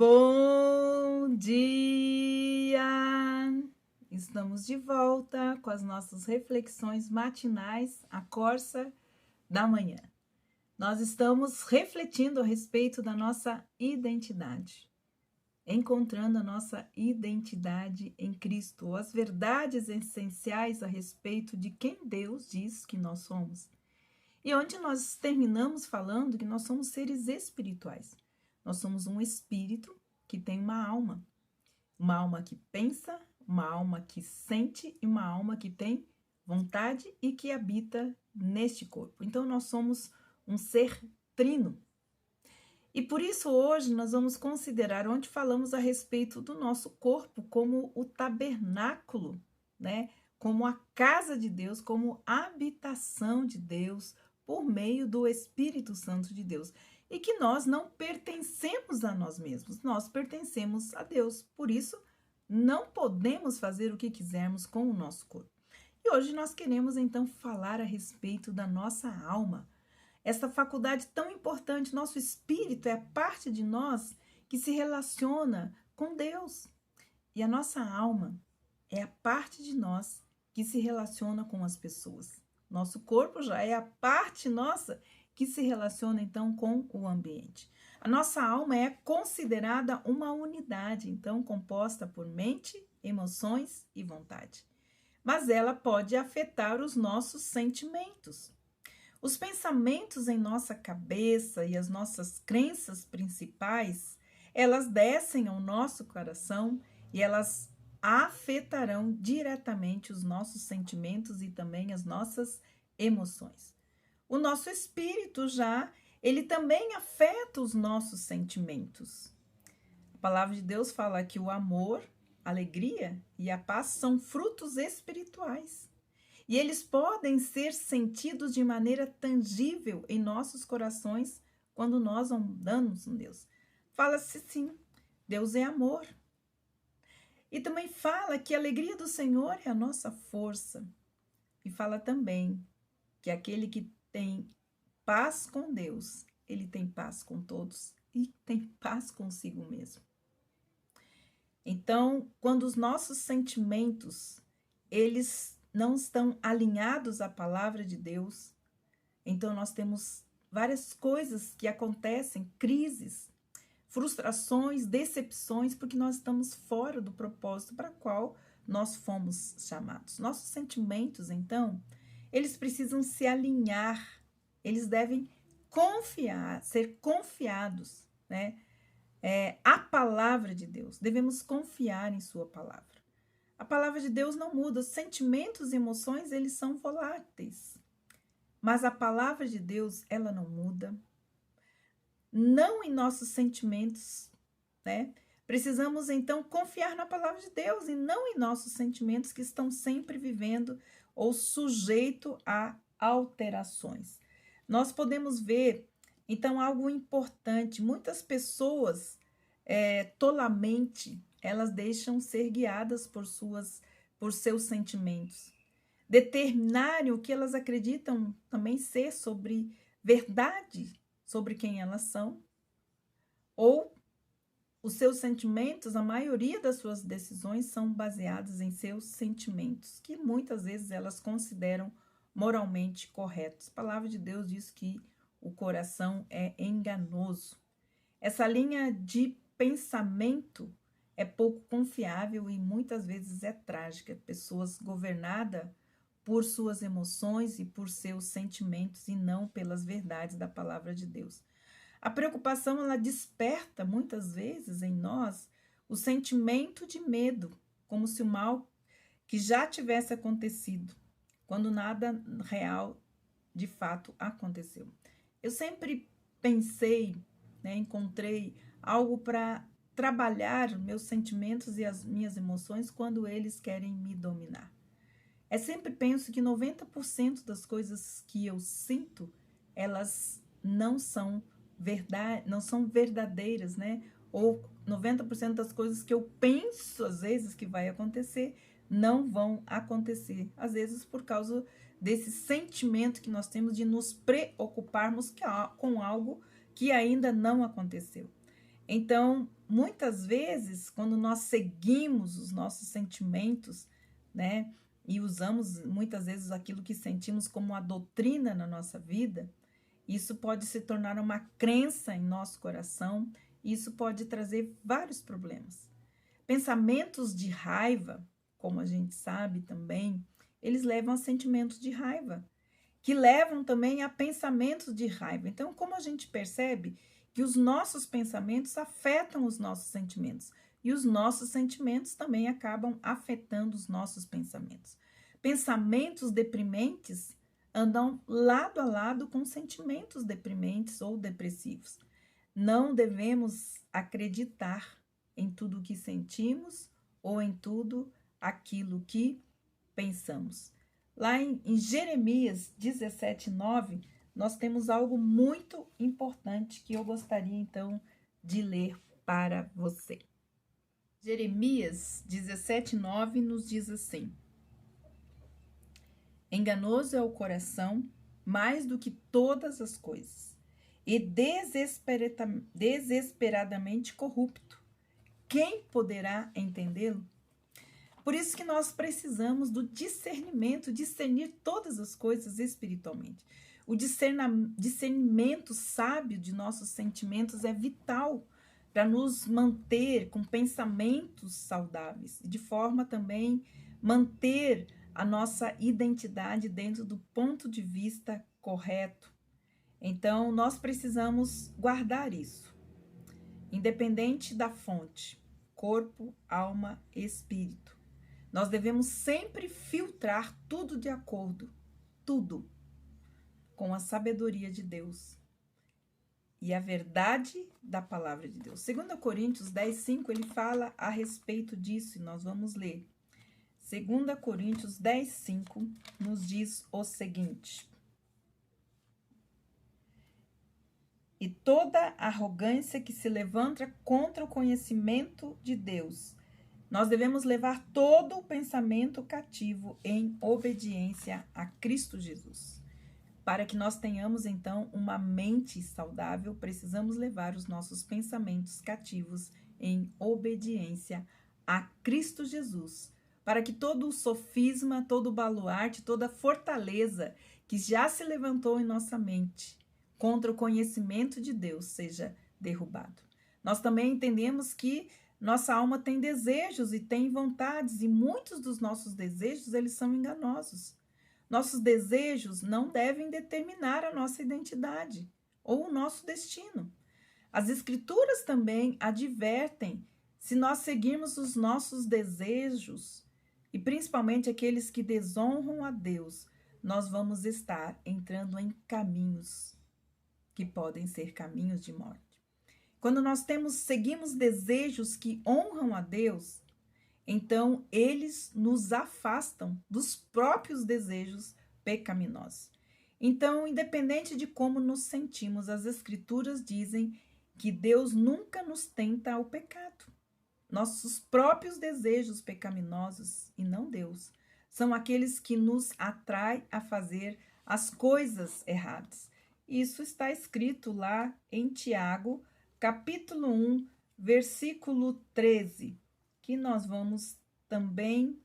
Bom dia! Estamos de volta com as nossas reflexões matinais, a Corsa da Manhã. Nós estamos refletindo a respeito da nossa identidade, encontrando a nossa identidade em Cristo, as verdades essenciais a respeito de quem Deus diz que nós somos. E onde nós terminamos falando que nós somos seres espirituais. Nós somos um espírito que tem uma alma que pensa, uma alma que sente e uma alma que tem vontade e que habita neste corpo. Então, nós somos um ser trino. E por isso, hoje, nós vamos considerar onde falamos a respeito do nosso corpo como o tabernáculo, né? Como a casa de Deus, como a habitação de Deus, por meio do Espírito Santo de Deus. E que nós não pertencemos a nós mesmos, nós pertencemos a Deus. Por isso, não podemos fazer o que quisermos com o nosso corpo. E hoje nós queremos, então, falar a respeito da nossa alma. Essa faculdade tão importante, nosso espírito é a parte de nós que se relaciona com Deus. E a nossa alma é a parte de nós que se relaciona com as pessoas. Nosso corpo já é a parte nossa que se relaciona, então, com o ambiente. A nossa alma é considerada uma unidade, então, composta por mente, emoções e vontade. Mas ela pode afetar os nossos sentimentos. Os pensamentos em nossa cabeça e as nossas crenças principais, elas descem ao nosso coração e elas afetarão diretamente os nossos sentimentos e também as nossas emoções. O nosso espírito ele também afeta os nossos sentimentos. A palavra de Deus fala que o amor, a alegria e a paz são frutos espirituais. E eles podem ser sentidos de maneira tangível em nossos corações quando nós andamos com Deus. Fala-se sim, Deus é amor. E também fala que a alegria do Senhor é a nossa força. E fala também que aquele que tem paz com Deus, ele tem paz com todos e tem paz consigo mesmo. Então, quando os nossos sentimentos, eles não estão alinhados à palavra de Deus, então nós temos várias coisas que acontecem, crises, frustrações, decepções, porque nós estamos fora do propósito para o qual nós fomos chamados. Nossos sentimentos, então, eles precisam se alinhar, eles devem confiar, ser confiados, né? A palavra de Deus, devemos confiar em sua palavra. A palavra de Deus não muda, os sentimentos e emoções, eles são voláteis, mas a palavra de Deus, ela não muda, não em nossos sentimentos, né? Precisamos, então, confiar na palavra de Deus e não em nossos sentimentos que estão sempre vivendo ou sujeito a alterações. Nós podemos ver, então, algo importante. Muitas pessoas, tolamente, elas deixam ser guiadas por seus sentimentos. Determinarem o que elas acreditam também ser sobre verdade, sobre quem elas são, ou os seus sentimentos, a maioria das suas decisões são baseadas em seus sentimentos, que muitas vezes elas consideram moralmente corretos. A palavra de Deus diz que o coração é enganoso. Essa linha de pensamento é pouco confiável e muitas vezes é trágica. Pessoas governadas por suas emoções e por seus sentimentos e não pelas verdades da palavra de Deus. A preocupação, ela desperta muitas vezes em nós o sentimento de medo, como se o mal que já tivesse acontecido, quando nada real de fato aconteceu. Eu sempre pensei, encontrei algo para trabalhar meus sentimentos e as minhas emoções quando eles querem me dominar. Sempre penso que 90% das coisas que eu sinto, elas não são verdadeiras, né? Ou 90% das coisas que eu penso, às vezes, que vai acontecer, não vão acontecer. Às vezes, por causa desse sentimento que nós temos de nos preocuparmos com algo que ainda não aconteceu. Então, muitas vezes, quando nós seguimos os nossos sentimentos, né, e usamos muitas vezes aquilo que sentimos como uma doutrina na nossa vida, isso pode se tornar uma crença em nosso coração, e isso pode trazer vários problemas. Pensamentos de raiva, como a gente sabe também, eles levam a sentimentos de raiva, que levam também a pensamentos de raiva. Então, como a gente percebe que os nossos pensamentos afetam os nossos sentimentos, e os nossos sentimentos também acabam afetando os nossos pensamentos. Pensamentos deprimentes andam lado a lado com sentimentos deprimentes ou depressivos. Não devemos acreditar em tudo o que sentimos ou em tudo aquilo que pensamos. Lá em Jeremias 17:9, nós temos algo muito importante que eu gostaria então de ler para você. Jeremias 17:9 nos diz assim: enganoso é o coração mais do que todas as coisas, e desesperadamente corrupto. Quem poderá entendê-lo? Por isso que nós precisamos do discernimento, discernir todas as coisas espiritualmente. O discernimento sábio de nossos sentimentos é vital para nos manter com pensamentos saudáveis, de forma também manter a nossa identidade dentro do ponto de vista correto. Então, nós precisamos guardar isso, independente da fonte, corpo, alma, espírito. Nós devemos sempre filtrar tudo de acordo, tudo, com a sabedoria de Deus e a verdade da palavra de Deus. 2 Coríntios 10:5, ele fala a respeito disso e nós vamos ler. 2 Coríntios 10:5 nos diz o seguinte: e toda arrogância que se levanta contra o conhecimento de Deus, nós devemos levar todo o pensamento cativo em obediência a Cristo Jesus. Para que nós tenhamos, então, uma mente saudável, precisamos levar os nossos pensamentos cativos em obediência a Cristo Jesus. Para que todo o sofisma, todo o baluarte, toda a fortaleza que já se levantou em nossa mente contra o conhecimento de Deus seja derrubado. Nós também entendemos que nossa alma tem desejos e tem vontades, e muitos dos nossos desejos, eles são enganosos. Nossos desejos não devem determinar a nossa identidade ou o nosso destino. As Escrituras também advertem, se nós seguirmos os nossos desejos, e principalmente aqueles que desonram a Deus, nós vamos estar entrando em caminhos que podem ser caminhos de morte. Quando nós seguimos desejos que honram a Deus, então eles nos afastam dos próprios desejos pecaminosos. Então, independente de como nos sentimos, as Escrituras dizem que Deus nunca nos tenta ao pecado. Nossos próprios desejos pecaminosos, e não Deus, são aqueles que nos atraem a fazer as coisas erradas. Isso está escrito lá em Tiago, capítulo 1, versículo 13, que nós vamos também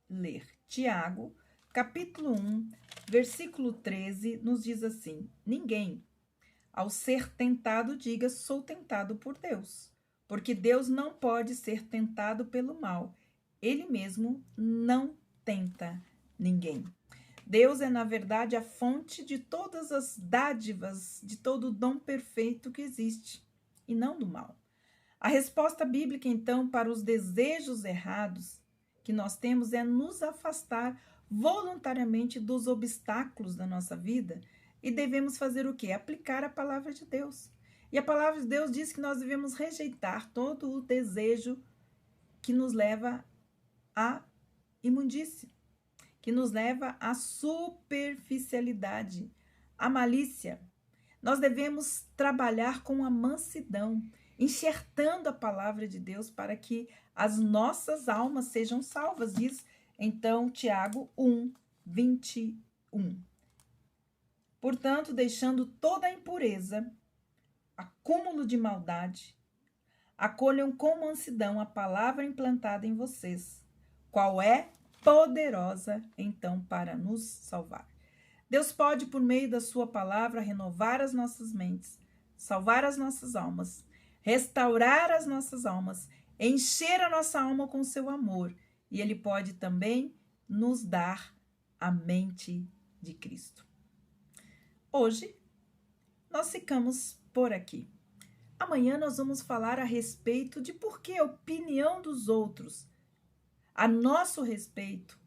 ler. Tiago, capítulo 1, versículo 13, nos diz assim: ninguém, ao ser tentado, diga, sou tentado por Deus, porque Deus não pode ser tentado pelo mal. Ele mesmo não tenta ninguém. Deus é, na verdade, a fonte de todas as dádivas, de todo o dom perfeito que existe, e não do mal. A resposta bíblica, então, para os desejos errados que nós temos é nos afastar voluntariamente dos obstáculos da nossa vida, e devemos fazer o quê? Aplicar a palavra de Deus. E a palavra de Deus diz que nós devemos rejeitar todo o desejo que nos leva à imundície, que nos leva à superficialidade, à malícia. Nós devemos trabalhar com a mansidão, enxertando a palavra de Deus para que as nossas almas sejam salvas. Diz então Tiago 1, 21. Portanto, deixando toda a impureza, acúmulo de maldade, Acolham com mansidão a palavra implantada em vocês, qual é poderosa, então, para nos salvar. Deus pode, por meio da sua palavra, renovar as nossas mentes, salvar as nossas almas, restaurar as nossas almas, encher a nossa alma com seu amor. E Ele pode também nos dar a mente de Cristo. Hoje, nós ficamos por aqui. Amanhã nós vamos falar a respeito de por que a opinião dos outros, a nosso respeito,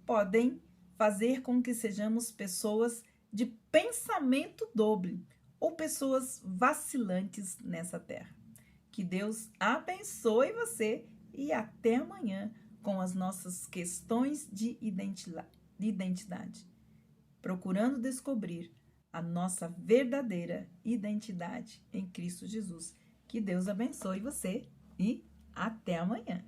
podem fazer com que sejamos pessoas de pensamento dobre ou pessoas vacilantes nessa terra. Que Deus abençoe você e até amanhã com as nossas questões de identidade, procurando descobrir a nossa verdadeira identidade em Cristo Jesus. Que Deus abençoe você e até amanhã.